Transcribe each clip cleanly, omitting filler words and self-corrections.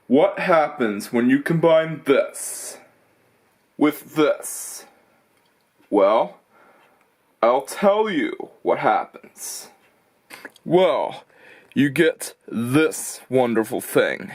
What happens when you combine this with this? Well, I'll tell you what happens. Well, you get this wonderful thing.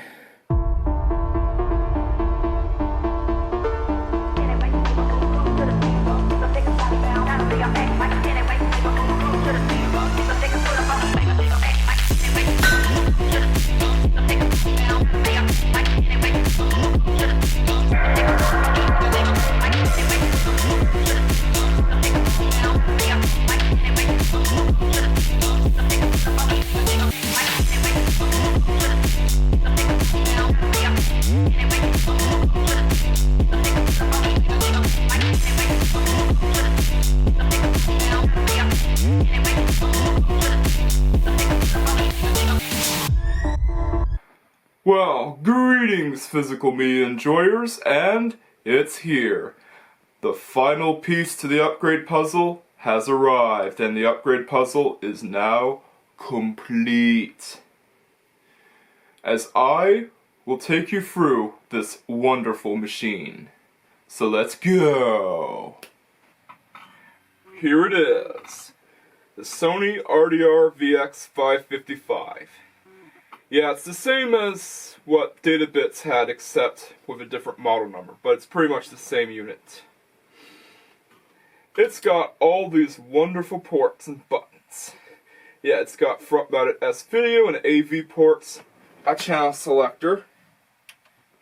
Well, greetings physical media enjoyers, and it's here. The final piece to the upgrade puzzle has arrived, and the upgrade puzzle is now complete. As I will take you through this wonderful machine. So let's go! Here it is. The Sony RDR-VX555. Yeah, it's the same as what Databits had, except with a different model number, but it's pretty much the same unit. It's got all these wonderful ports and buttons. Yeah, it's got front-mounted S-video and AV ports, a channel selector,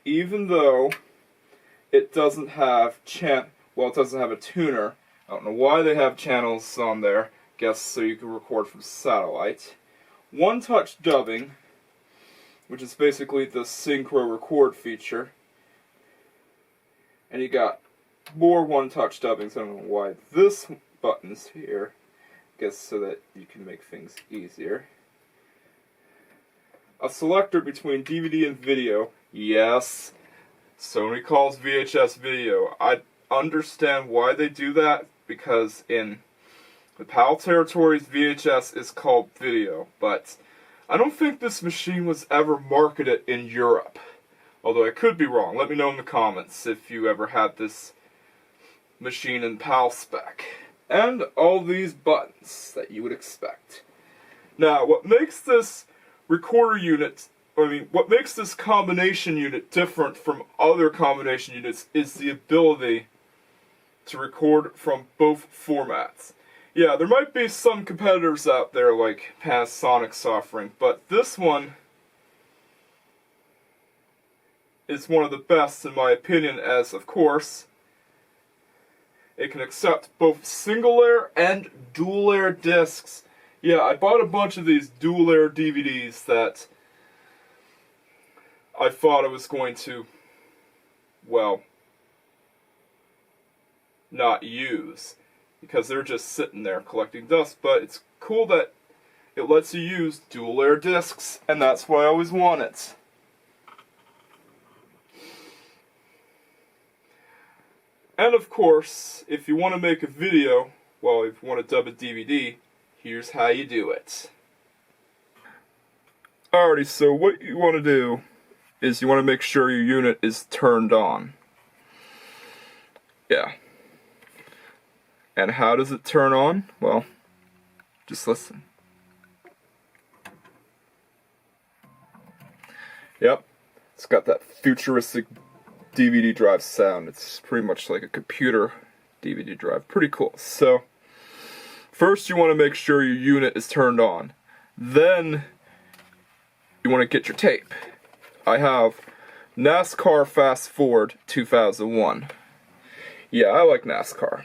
even though it doesn't have it doesn't have a tuner. I don't know why they have channels on there, guess so you can record from satellite. One-touch dubbing, which is basically the synchro record feature. And you got more one-touch dubbing, so I don't know why this button's here. I guess so that you can make things easier. A selector between DVD and video. Yes, Sony calls VHS video. I understand why they do that, because in the PAL territories, VHS is called video, but I don't think this machine was ever marketed in Europe. Although I could be wrong. Let me know in the comments if you ever had this machine in PAL spec. And all these buttons that you would expect. Now, what makes this recorder unit, what makes this combination unit different from other combination units is the ability to record from both formats. Yeah, there might be some competitors out there like Panasonic's offering, but this one is one of the best in my opinion, as of course it can accept both single layer and dual layer discs. Yeah, I bought a bunch of these dual layer DVDs that I thought I was going to, well, not use, because they're just sitting there collecting dust, but it's cool that it lets you use dual layer discs, and that's why I always want it. And of course, if you want to make a video, well, if you want to dub a DVD, here's how you do it. Alrighty, so what you want to do is you want to make sure your unit is turned on. Yeah. And how does it turn on? Well, just listen. Yep, it's got that futuristic DVD drive sound. It's pretty much like a computer DVD drive. Pretty cool. So, first you want to make sure your unit is turned on. Then, you want to get your tape. I have NASCAR Fast Forward 2001. Yeah, I like NASCAR.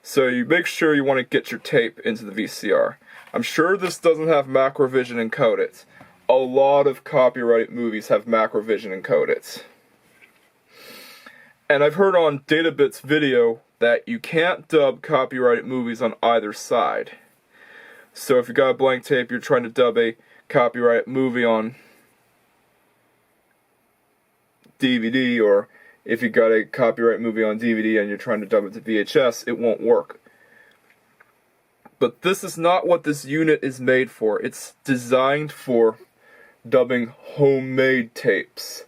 So you make sure you want to get your tape into the VCR. I'm sure this doesn't have Macrovision encoded. A lot of copyrighted movies have Macrovision encoded. And I've heard on Databits video that you can't dub copyrighted movies on either side. So if you got a blank tape, you're trying to dub a copyrighted movie on DVD, or if you got a copyright movie on DVD and you're trying to dub it to VHS, it won't work. But this is not what this unit is made for. It's designed for dubbing homemade tapes.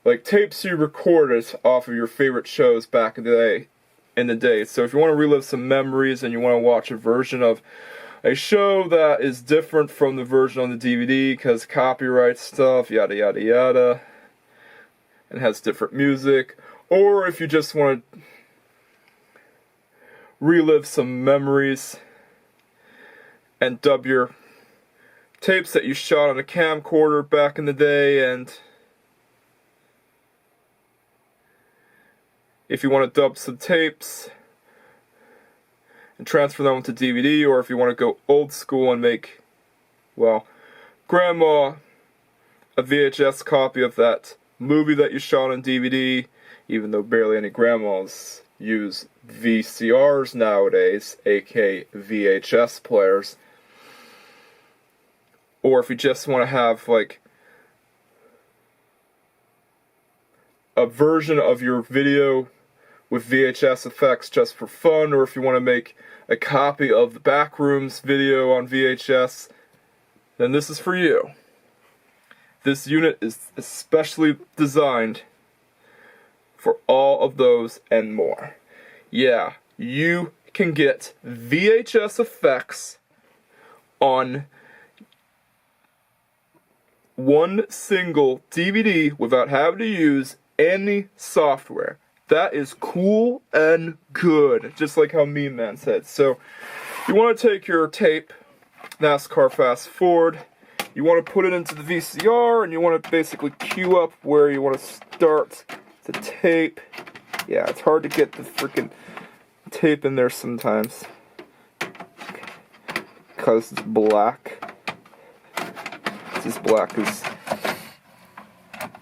Like tapes you recorded off of your favorite shows back in the day. So if you want to relive some memories and you want to watch a version of a show that is different from the version on the DVD because copyright stuff, yada yada yada, and has different music, or if you just want to relive some memories and dub your tapes that you shot on a camcorder back in the day, and if you want to dub some tapes and transfer them to DVD, or if you want to go old school and make, well, grandma a VHS copy of that movie that you shot on DVD, even though barely any grandmas use VCRs nowadays, aka VHS players. Or if you just want to have like a version of your video with VHS effects just for fun, or if you want to make a copy of the Backrooms video on VHS, then this is for you. This unit is especially designed for all of those and more. Yeah, you can get VHS effects on one single DVD without having to use any software. That is cool and good, just like how Meme Man said. So, you want to take your tape, NASCAR Fast Forward, you want to put it into the VCR, and you want to basically queue up where you want to start the tape. Yeah, it's hard to get the freaking tape in there sometimes, because it's black. It's as black as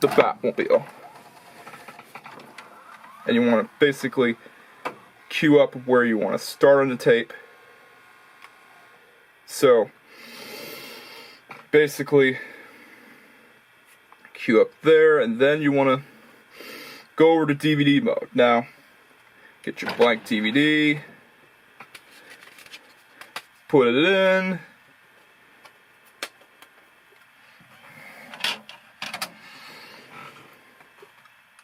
the Batmobile. And you want to basically queue up where you want to start on the tape. So, basically, queue up there, and then you want to go over to DVD mode. Now, get your blank DVD, put it in,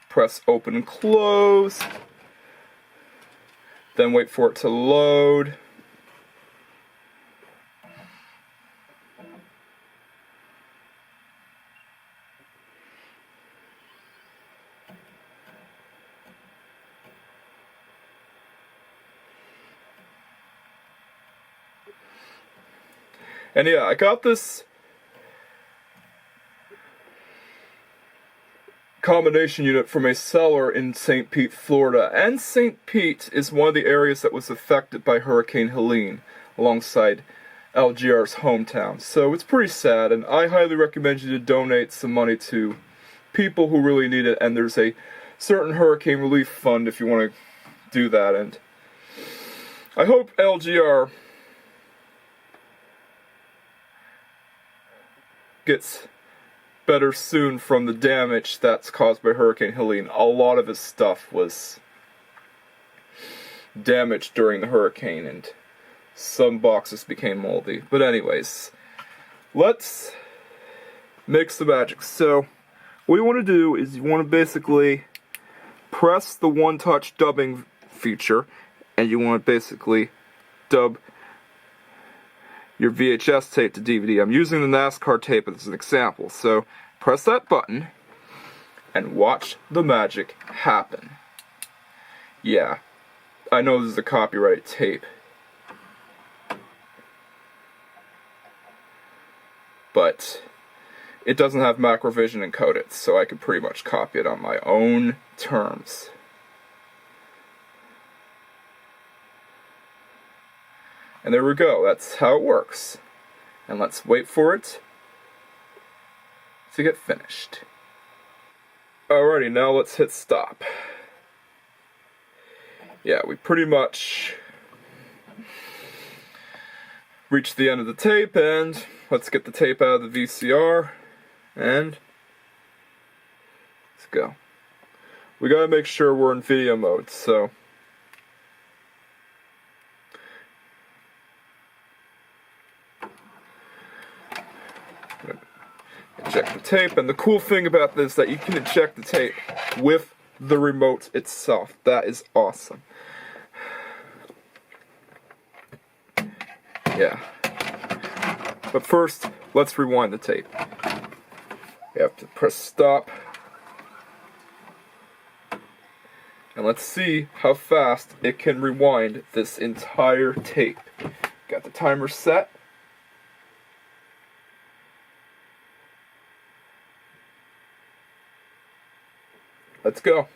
press open and close, then wait for it to load. And yeah, I got this combination unit from a seller in St. Pete, Florida. And St. Pete is one of the areas that was affected by Hurricane Helene, alongside LGR's hometown. So it's pretty sad, and I highly recommend you to donate some money to people who really need it. And there's a certain hurricane relief fund if you want to do that. And I hope LGR gets better soon from the damage that's caused by Hurricane Helene. A lot of his stuff was damaged during the hurricane, and some boxes became moldy. But anyways, let's mix the magic. So, what you want to do is you want to basically press the one-touch dubbing feature, and you want to basically dub your VHS tape to DVD. I'm using the NASCAR tape as an example. So press that button and watch the magic happen. Yeah, I know this is a copyrighted tape, but it doesn't have Macrovision encoded, so I could pretty much copy it on my own terms. And there we go, that's how it works. And let's wait for it to get finished. Alrighty, now let's hit stop. Yeah, we pretty much reached the end of the tape, and let's get the tape out of the VCR, and let's go. We gotta make sure we're in video mode, so eject the tape, and the cool thing about this is that you can eject the tape with the remote itself. That is awesome. Yeah. But first, let's rewind the tape. You have to press stop. And let's see how fast it can rewind this entire tape. Got the timer set. Let's go.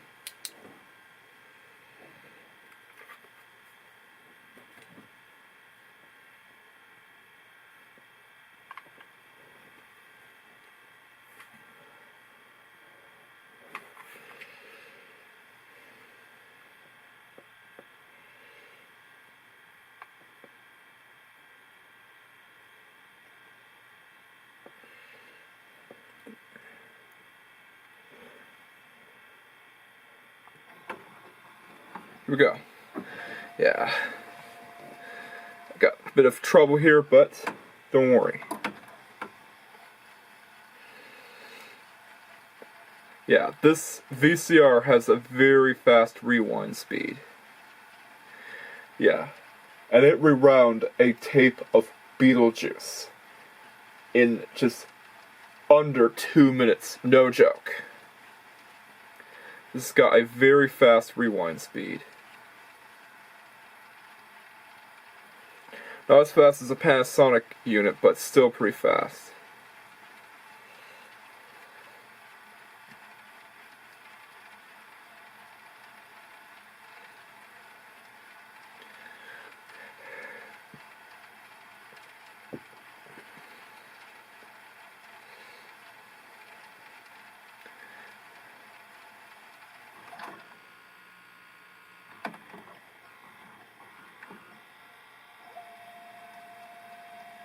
Here we go. Yeah. I got a bit of trouble here, but don't worry. Yeah, this VCR has a very fast rewind speed. Yeah. And it rewound a tape of Beetlejuice in just under 2 minutes. No joke. This has got a very fast rewind speed. Not as fast as a Panasonic unit, but still pretty fast.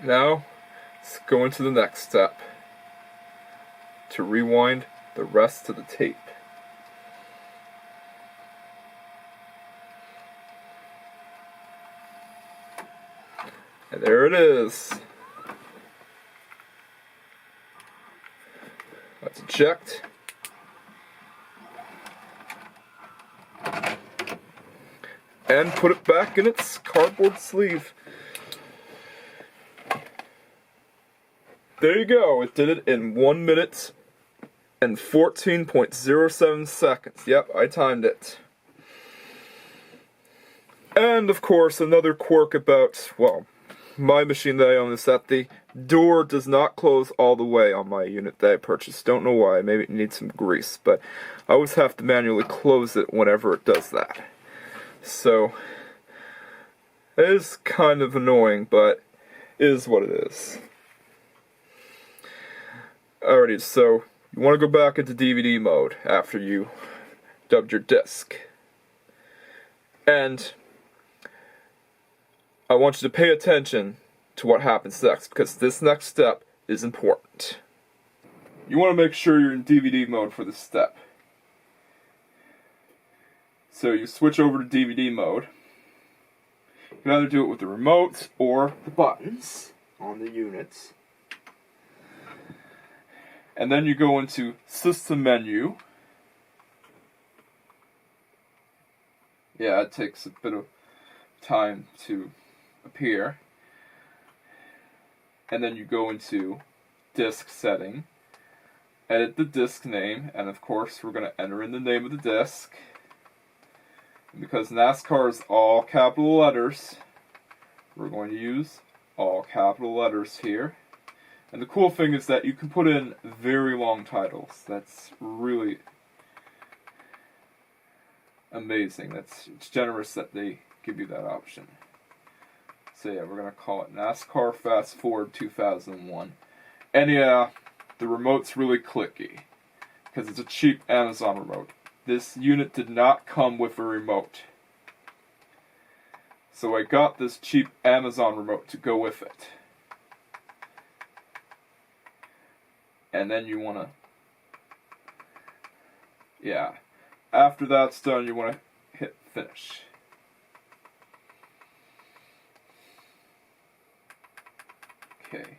Now, let's go into the next step to rewind the rest of the tape. And there it is. Let's eject. And put it back in its cardboard sleeve. There you go, it did it in 1 minute and 14.07 seconds. Yep, I timed it. And of course, another quirk about, well, my machine that I own is that the door does not close all the way on my unit that I purchased. Don't know why, maybe it needs some grease, but I always have to manually close it whenever it does that. So, it is kind of annoying, but it is what it is. Alrighty, so you want to go back into DVD mode after you dubbed your disc. And I want you to pay attention to what happens next, because this next step is important. You want to make sure you're in DVD mode for this step. So you switch over to DVD mode. You can either do it with the remote or the buttons on the units. And then you go into System Menu. Yeah, it takes a bit of time to appear. And then you go into Disk Setting. Edit the disk name, and of course we're going to enter in the name of the disk. And because NASCAR is all capital letters, we're going to use all capital letters here. And the cool thing is that you can put in very long titles. That's really amazing. It's generous that they give you that option. So yeah, we're going to call it NASCAR Fast Forward 2001. And yeah, the remote's really clicky, because it's a cheap Amazon remote. This unit did not come with a remote. So I got this cheap Amazon remote to go with it. And then you want to, yeah, after that's done, you want to hit finish. Okay.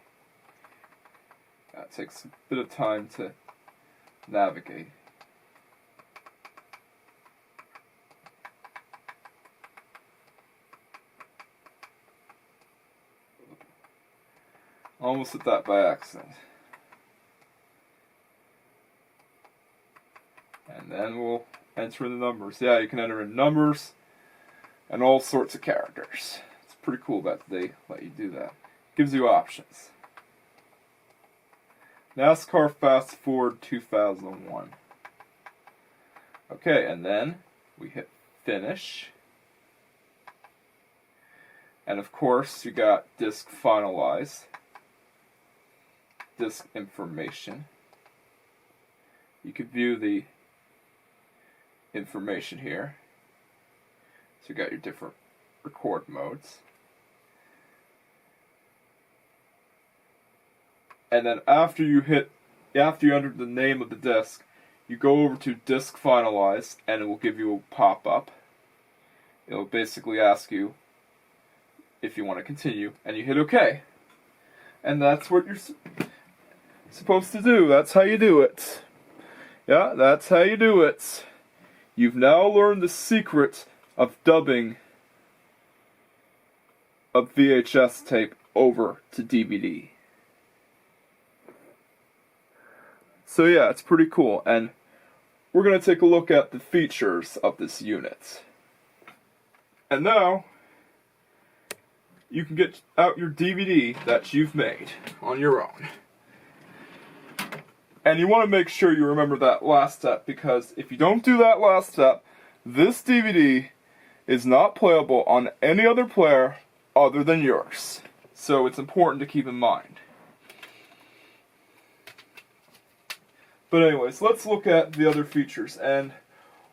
That takes a bit of time to navigate. Almost hit that by accident. And then we'll enter in the numbers. Yeah, you can enter in numbers and all sorts of characters. It's pretty cool that they let you do that. Gives you options. NASCAR Fast Forward 2001. Okay, and then we hit finish. And of course, you got disk finalize, disk information. You could view the information here. So you got your different record modes. And then after you enter the name of the disk, you go over to disk finalize and it will give you a pop-up. It'll basically ask you if you want to continue, and you hit OK. And that's what you're supposed to do. That's how you do it. Yeah, that's how you do it. You've now learned the secret of dubbing a VHS tape over to DVD. So yeah, it's pretty cool, and we're going to take a look at the features of this unit. And now, you can get out your DVD that you've made on your own. And you want to make sure you remember that last step, because if you don't do that last step, this DVD is not playable on any other player other than yours. So it's important to keep in mind. But anyways, let's look at the other features. And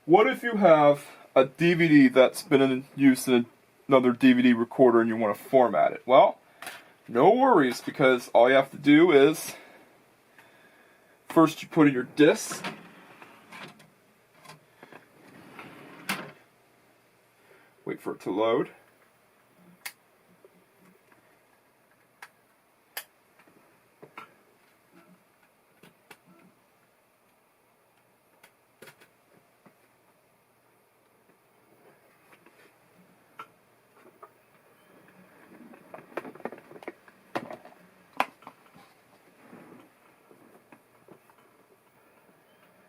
what if you have a DVD that's been in use in another DVD recorder and you want to format it? Well, no worries, because all you have to do is first you put in your disc. Wait for it to load.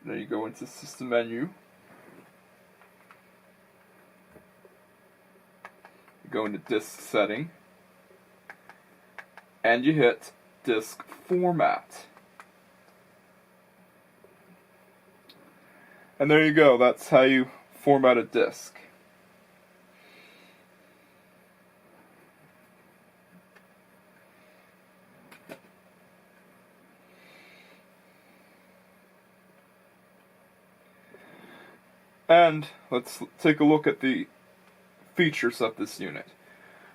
Then you go into System menu. You go into Disk Setting. And you hit Disk Format. And there you go. That's how you format a disk. And let's take a look at the features of this unit.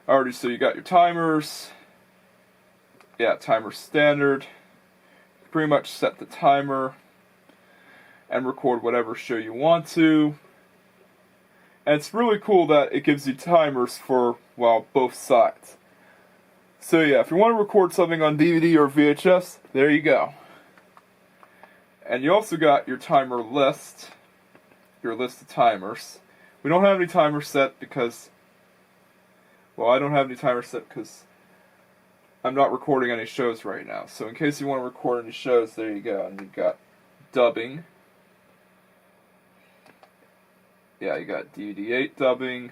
Alrighty, so you got your timers. Yeah, timer standard. Pretty much set the timer and record whatever show you want to. And it's really cool that it gives you timers for, well, both sides. So yeah, if you want to record something on DVD or VHS, there you go. And you also got your timer list. Your list of timers. We don't have any timers set because, well, I don't have any timers set because I'm not recording any shows right now. So in case you want to record any shows, there you go. And you've got dubbing. Yeah, you got DVD-8 dubbing.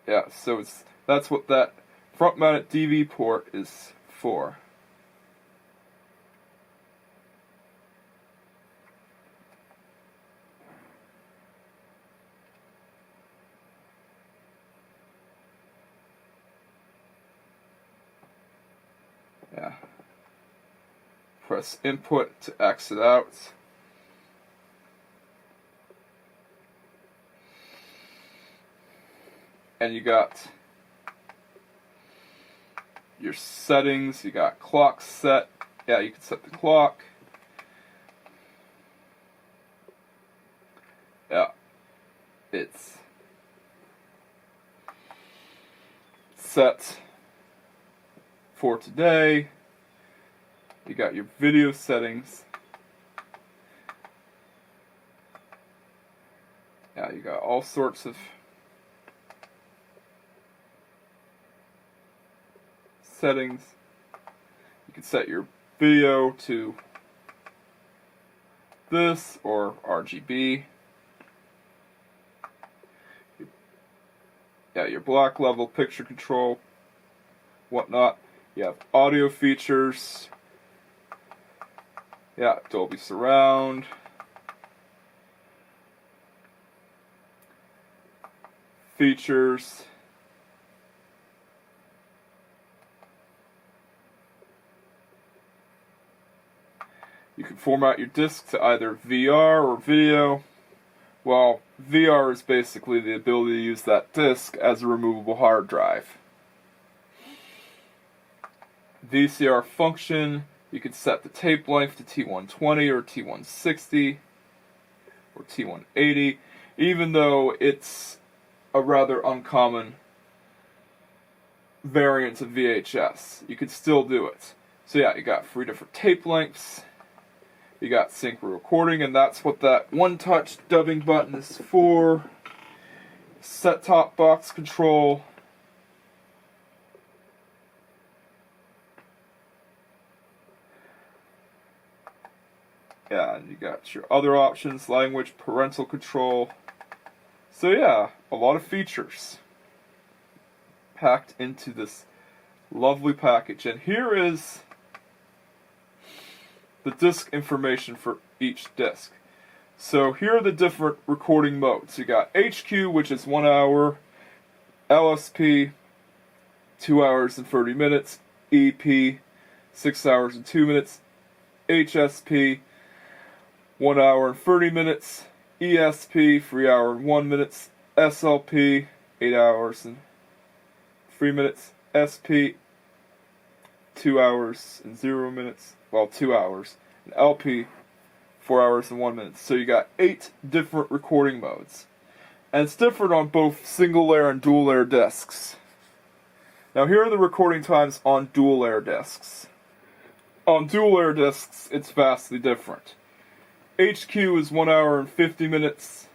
Yeah, so that's what that front-mounted DV port is for. Yeah. Press input to exit out. And you got your settings, you got clock set. Yeah, you can set the clock. Yeah, it's set for today. You got your video settings. Yeah, you got all sorts of settings. You can set your video to this or RGB. Yeah, your black level, picture control, whatnot. You have audio features. Yeah, Dolby Surround. Features. You can format your disc to either VR or video. Well, VR is basically the ability to use that disc as a removable hard drive. VCR function, you can set the tape length to T120 or T160 or T180, even though it's a rather uncommon variant of VHS. You can still do it. So yeah, you got 3 different tape lengths. You got sync recording, and that's what that one-touch dubbing button is for. Set-top box control. Yeah, and you got your other options, language, parental control. So yeah, a lot of features packed into this lovely package. And here is the disc information for each disc. So here are the different recording modes. You got HQ, which is 1 hour, LSP, 2 hours and 30 minutes, EP, 6 hours and 2 minutes, HSP, 1 hour and 30 minutes, ESP, 3 hour and 1 minutes, SLP, 8 hours and 3 minutes, SP, 2 hours and 0 minutes, well, 2 hours, and LP, 4 hours and 1 minute. So you got 8 different recording modes. And it's different on both single layer and dual layer discs. Now here are the recording times on dual layer discs. On dual layer discs, it's vastly different. HQ is 1 hour and 50 minutes.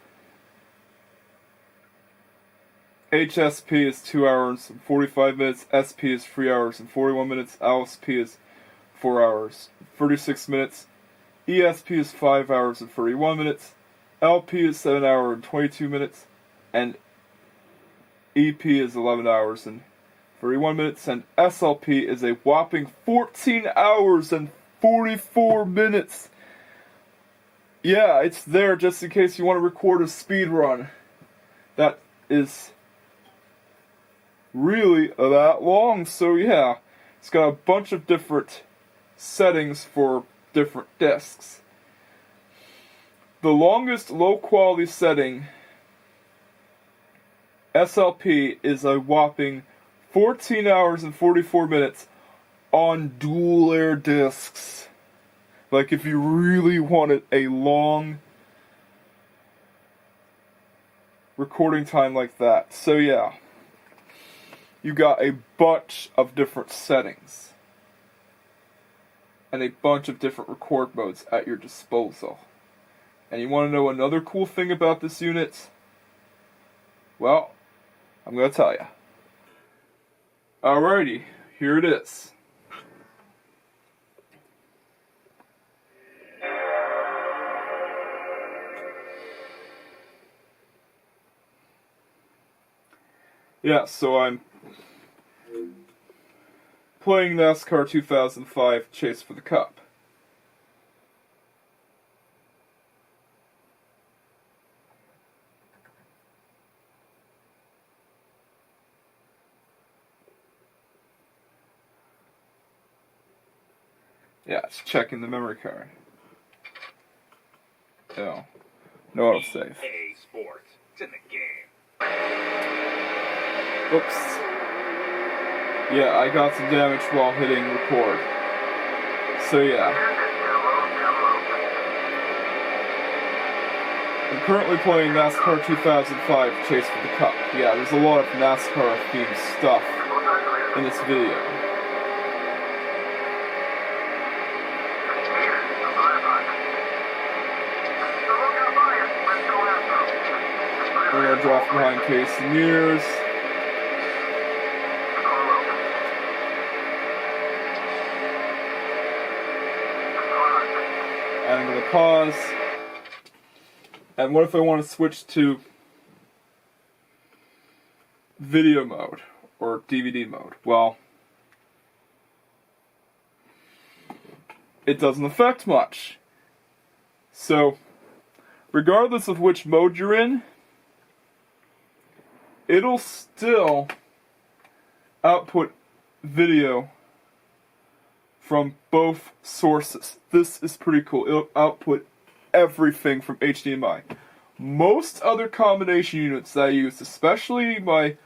HSP is 2 hours and 45 minutes. SP is 3 hours and 41 minutes. LSP is 4 hours and 36 minutes. ESP is 5 hours and 31 minutes. LP is 7 hours and 22 minutes. And EP is 11 hours and 31 minutes. And SLP is a whopping 14 hours and 44 minutes. Yeah, it's there just in case you want to record a speed run. That is really that long. So yeah, it's got a bunch of different settings for different discs. The longest low quality setting, SLP, is a whopping 14 hours and 44 minutes on dual layer discs. Like if you really wanted a long recording time like that. So yeah, you got a bunch of different settings and a bunch of different record modes at your disposal. And you want to know another cool thing about this unit? Well, I'm going to tell you. Alrighty, here it is. Yeah, so I'm playing NASCAR 2005 Chase for the Cup. Yeah, it's checking the memory card. Oh. No autosave. EA Sports. It's in the game. Oops. Yeah, I got some damage while hitting record. So yeah. I'm currently playing NASCAR 2005 Chase for the Cup. Yeah, there's a lot of NASCAR themed stuff in this video. We're gonna drop behind case and mirrors. And I'm gonna pause. And what if I want to switch to video mode or DVD mode? Well, it doesn't affect much. So, regardless of which mode you're in, it'll still output video from both sources. This is pretty cool. It'll output everything from HDMI. Most other combination units that I use, especially my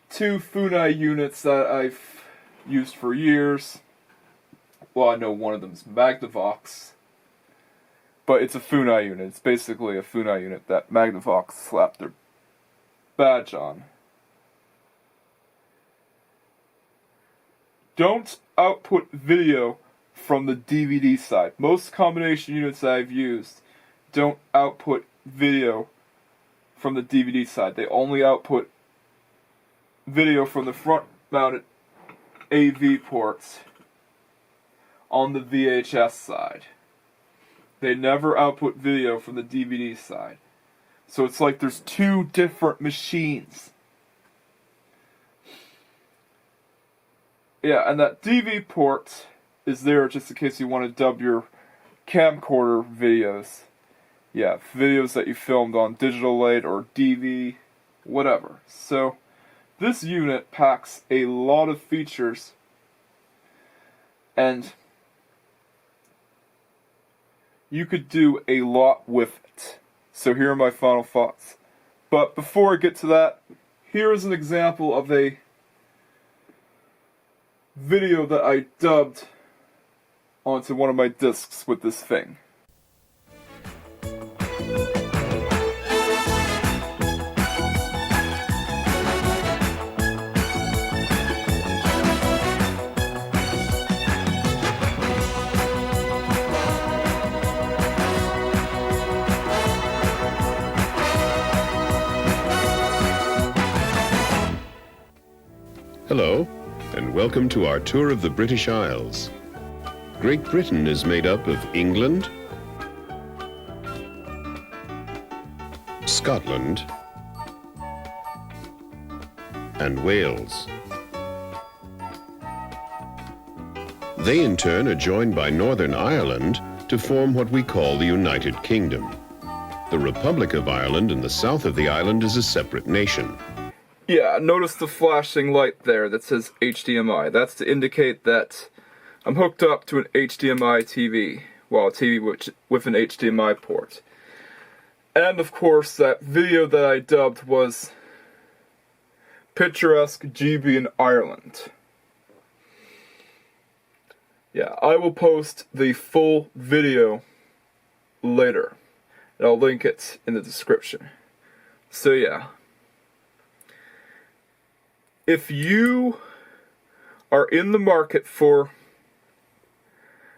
two Funai units that I've used for years. Well, I know one of them is Magnavox, but it's a Funai unit. It's basically a Funai unit that Magnavox slapped their badge on. Don't output video from the DVD side. Most combination units that I've used don't output video from the DVD side. They only output video from the front-mounted AV ports on the VHS side. They never output video from the DVD side. So it's like there's two different machines. Yeah, and that DV port is there just in case you want to dub your camcorder videos. Yeah, videos that you filmed on digital light or DV, whatever. So, this unit packs a lot of features, and you could do a lot with it. So here are my final thoughts. But before I get to that, here is an example of a video that I dubbed onto one of my discs with this thing. Hello, and welcome to our tour of the British Isles. Great Britain is made up of England, Scotland, and Wales. They in turn are joined by Northern Ireland to form what we call the United Kingdom. The Republic of Ireland in the south of the island is a separate nation. Yeah, notice the flashing light there that says HDMI. That's to indicate that I'm hooked up to an HDMI TV. Well, a TV with an HDMI port. And of course, that video that I dubbed was Picturesque GB in Ireland. Yeah, I will post the full video later. And I'll link it in the description. So yeah. If you are in the market for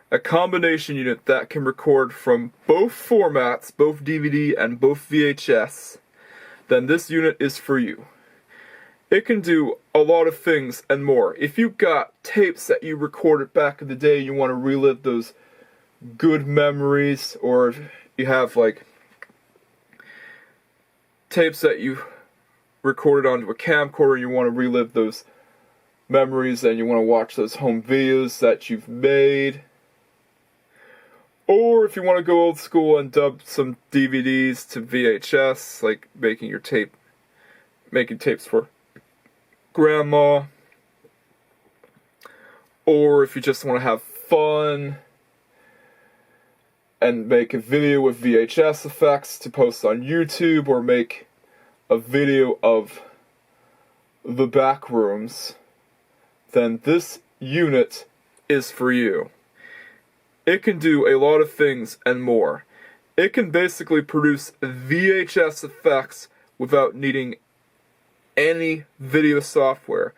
a combination unit that can record from both formats, both DVD and both VHS, then this unit is for you. It can do a lot of things and more. If you've got tapes that you recorded back in the day and you want to relive those good memories, or if you have like tapes that you recorded onto a camcorder and you want to relive those memories and you want to watch those home videos that you've made, or if you want to go old school and dub some DVDs to VHS, like making tapes for grandma, or if you just want to have fun and make a video with VHS effects to post on YouTube, or make a video of the back rooms, then this unit is for you. It can do a lot of things and more. It can basically produce VHS effects without needing any video software.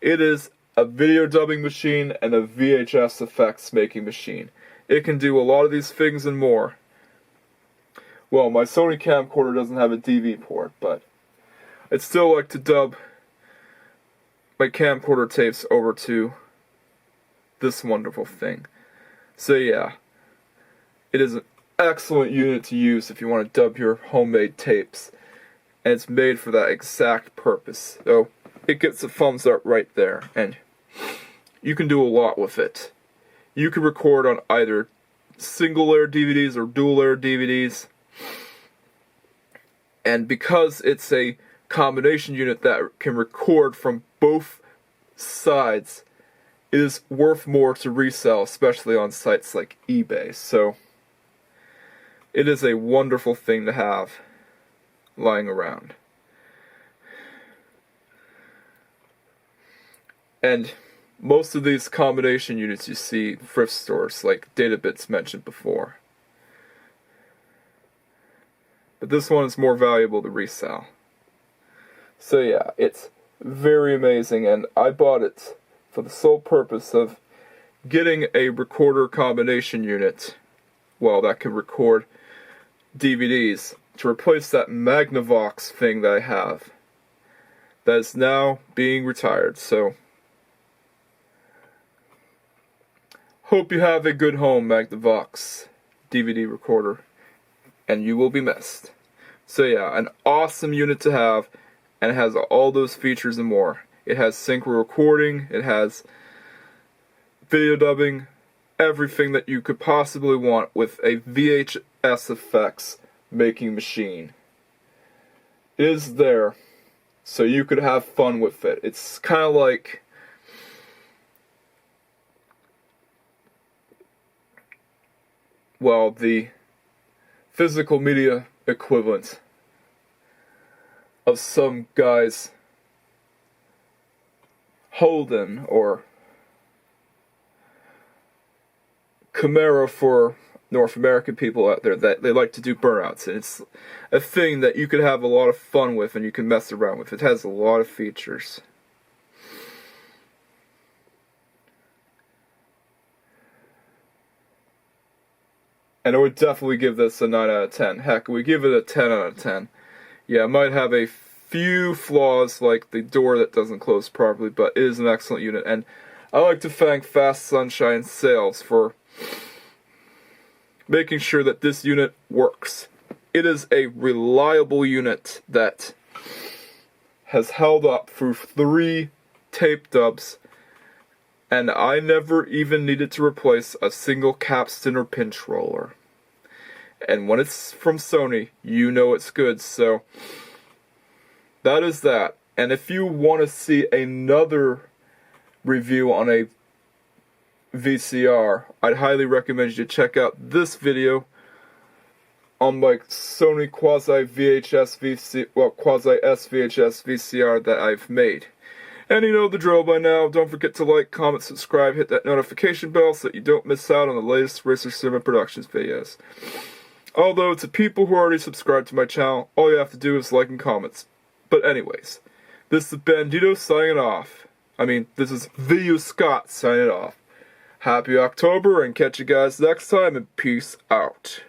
It is a video dubbing machine and a VHS effects making machine. It can do a lot of these things and more. Well, my Sony camcorder doesn't have a DV port, but I'd still like to dub my camcorder tapes over to this wonderful thing. So yeah, it is an excellent unit to use if you want to dub your homemade tapes. And it's made for that exact purpose. So it gets a thumbs up right there, and you can do a lot with it. You can record on either single layer DVDs or dual layer DVDs. And because it's a combination unit that can record from both sides, it is worth more to resell, especially on sites like eBay. So it is a wonderful thing to have lying around. And most of these combination units you see thrift stores, like Databits mentioned before. But this one is more valuable to resell. So yeah, it's very amazing, and I bought it for the sole purpose of getting a recorder combination unit, well, that can record DVDs, to replace that Magnavox thing that I have that is now being retired. So hope you have a good home, Magnavox DVD recorder, and you will be missed. So yeah, an awesome unit to have, and it has all those features and more. It has synchro recording, it has video dubbing, everything that you could possibly want with a VHS effects making machine. It is there, so you could have fun with it. It's kind of like the physical media equivalent of some guy's Holden or Camaro for North American people out there that they like to do burnouts, and it's a thing that you could have a lot of fun with and you can mess around with. It has a lot of features. And I would definitely give this a 9 out of 10. Heck, we give it a 10 out of 10. Yeah, it might have a few flaws like the door that doesn't close properly, but it is an excellent unit. And I like to thank Fast Sunshine Sales for making sure that this unit works. It is a reliable unit that has held up through 3 tape dubs, and I never even needed to replace a single capstan or pinch roller. And when it's from Sony, you know it's good, so that is that. And if you want to see another review on a VCR, I'd highly recommend you check out this video on my Sony quasi S-VHS VCR that I've made. And you know the drill by now. Don't forget to like, comment, subscribe, hit that notification bell so that you don't miss out on the latest Racer Cinema Productions videos. Although, to people who already subscribed to my channel, all you have to do is like and comments. But anyways, this is Bandito signing off. This is Video Scott signing off. Happy October, and catch you guys next time, and peace out.